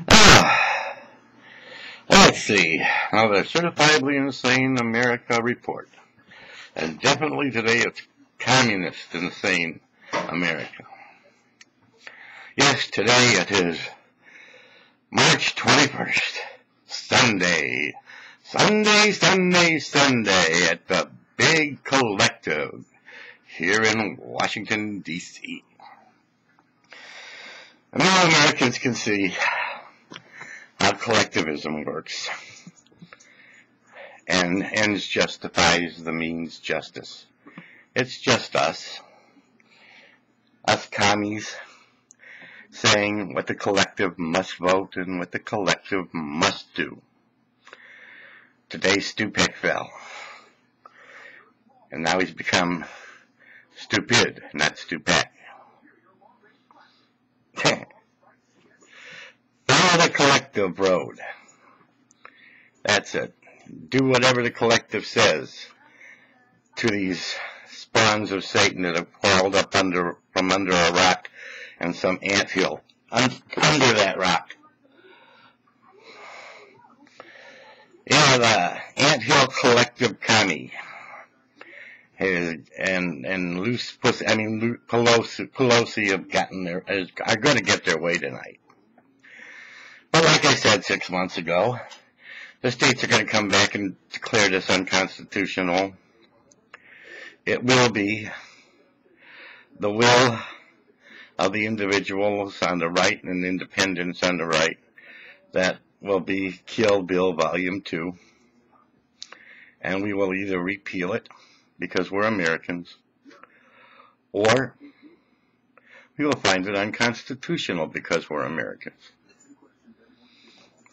Ah, let's see. Now, the Certifiably Insane America report. And definitely today it's Communist Insane America. Yes, today it is March 21st, Sunday. Sunday at the Big Collective here in Washington, D.C. And all Americans can see how collectivism works. And ends justifies the means justice. It's just us commies, saying what the collective must vote and what the collective must do. Today Stupak fell. And now he's become stupid, not Stupak. Follow the collective road. That's it. Do whatever the collective says to these spawns of Satan that have crawled up from under a rock and some anthill under that rock. Yeah, the anthill collective commie and loose pussy. I mean, Pelosi have are going to get their way tonight. But like I said 6 months ago, the states are going to come back and declare this unconstitutional. It will be the will of the individuals on the right and independents on the right that will be Kill Bill Volume 2. And we will either repeal it because we're Americans, or we will find it unconstitutional because we're Americans.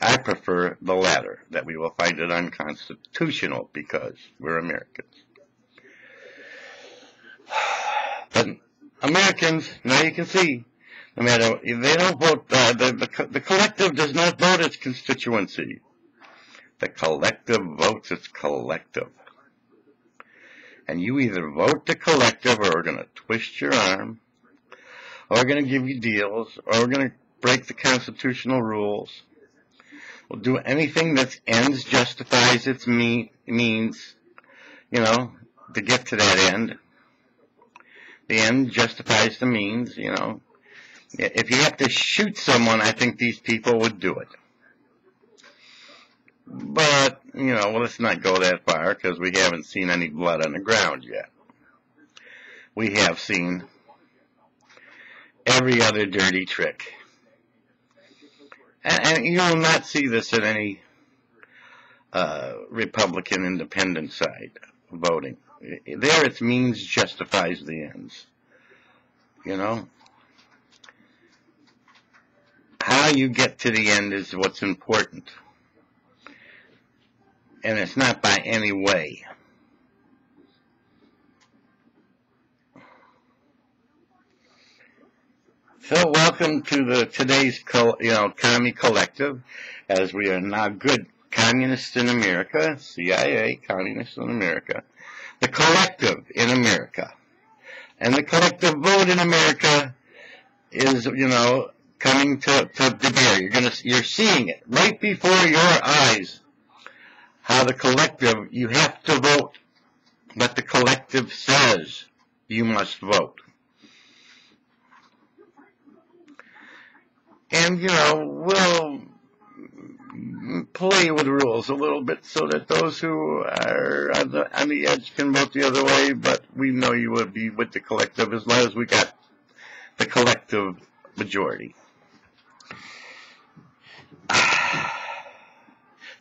I prefer the latter, that we will find it unconstitutional because we're Americans. But Americans, now you can see, no matter, they don't vote, the collective does not vote its constituency. The collective votes its collective. And you either vote the collective, or we're going to twist your arm, or we're going to give you deals, or we're going to break the constitutional rules. We'll do anything that ends justifies its means, to get to that end. The end justifies the means, If you have to shoot someone, I think these people would do it. But, let's not go that far because we haven't seen any blood on the ground yet. We have seen every other dirty trick. And you will not see this at any Republican independent side voting. There, its means justifies the ends. How you get to the end is what's important. And it's not by any way. So welcome to today's commie collective, as we are now good communists in America, CIA, communists in America, the collective in America. And the collective vote in America is, coming to bear. You're seeing it right before your eyes. How the collective, you have to vote what the collective says you must vote. And, we'll play with rules a little bit so that those who are on the edge can vote the other way, but we know you will be with the collective as long as we got the collective majority.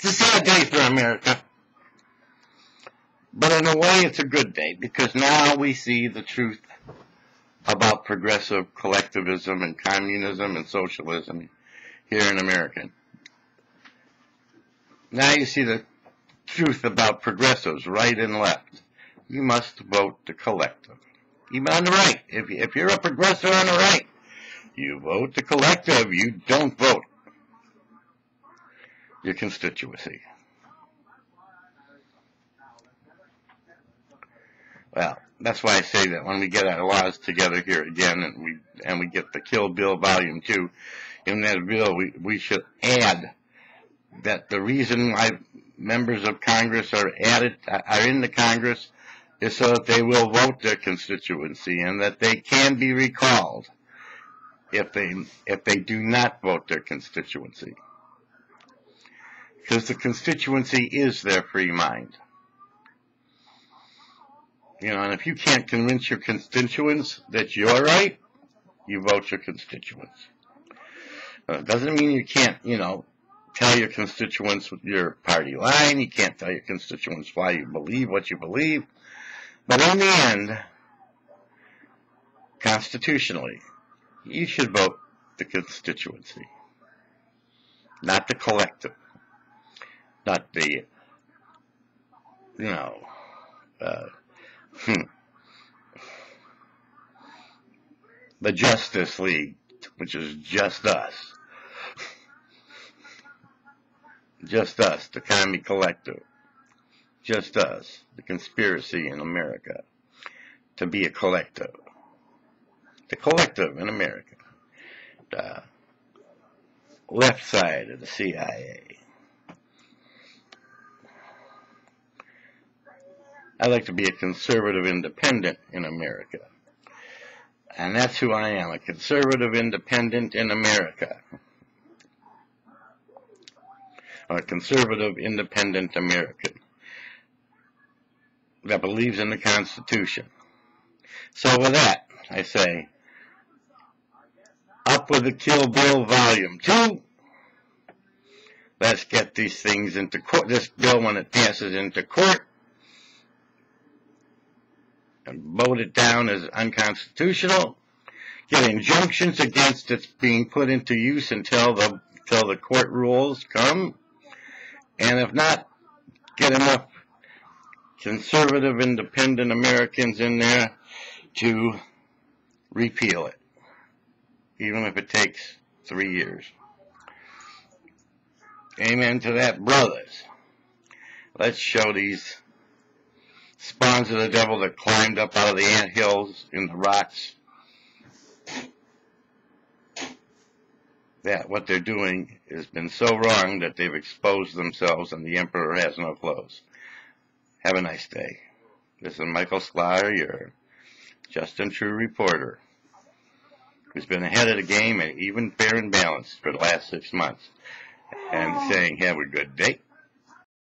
It's a sad day for America, but in a way it's a good day because now we see the truth about progressive collectivism and communism and socialism here in America. Now you see the truth about progressives, right and left. You must vote the collective. Even on the right. If you're a progressive on the right, you vote the collective. You don't vote your constituency. Well, that's why I say that when we get our laws together here again and we get the Kill Bill Volume 2, in that bill, we should add that the reason why members of Congress are in the Congress is so that they will vote their constituency and that they can be recalled if they do not vote their constituency. Because the constituency is their free mind. And if you can't convince your constituents that you're right, you vote your constituents. It doesn't mean you can't, tell your constituents your party line. You can't tell your constituents why you believe what you believe. But in the end, constitutionally, you should vote the constituency, not the collective, not the, the Justice League, which is just us. Just us, the commie collective. Just us, the conspiracy in America to be a collective. The collective in America. The left side of the CIA. I like to be a conservative independent in America. And that's who I am, a conservative independent in America. A conservative independent American that believes in the Constitution. So with that, I say, up with the Kill Bill Volume 2. Let's get these things into court, this bill when it passes into court, and vote it down as unconstitutional. Get injunctions against its being put into use until the court rules come. And if not, get enough conservative, independent Americans in there to repeal it, even if it takes 3 years. Amen to that, brothers. Let's show these spawns of the devil that climbed up out of the anthills in the rocks that what they're doing has been so wrong that they've exposed themselves and the emperor has no clothes. Have a nice day. This is Michael Sklar, your just and true reporter, who's been ahead of the game and even fair and balanced for the last 6 months, and saying have a good day.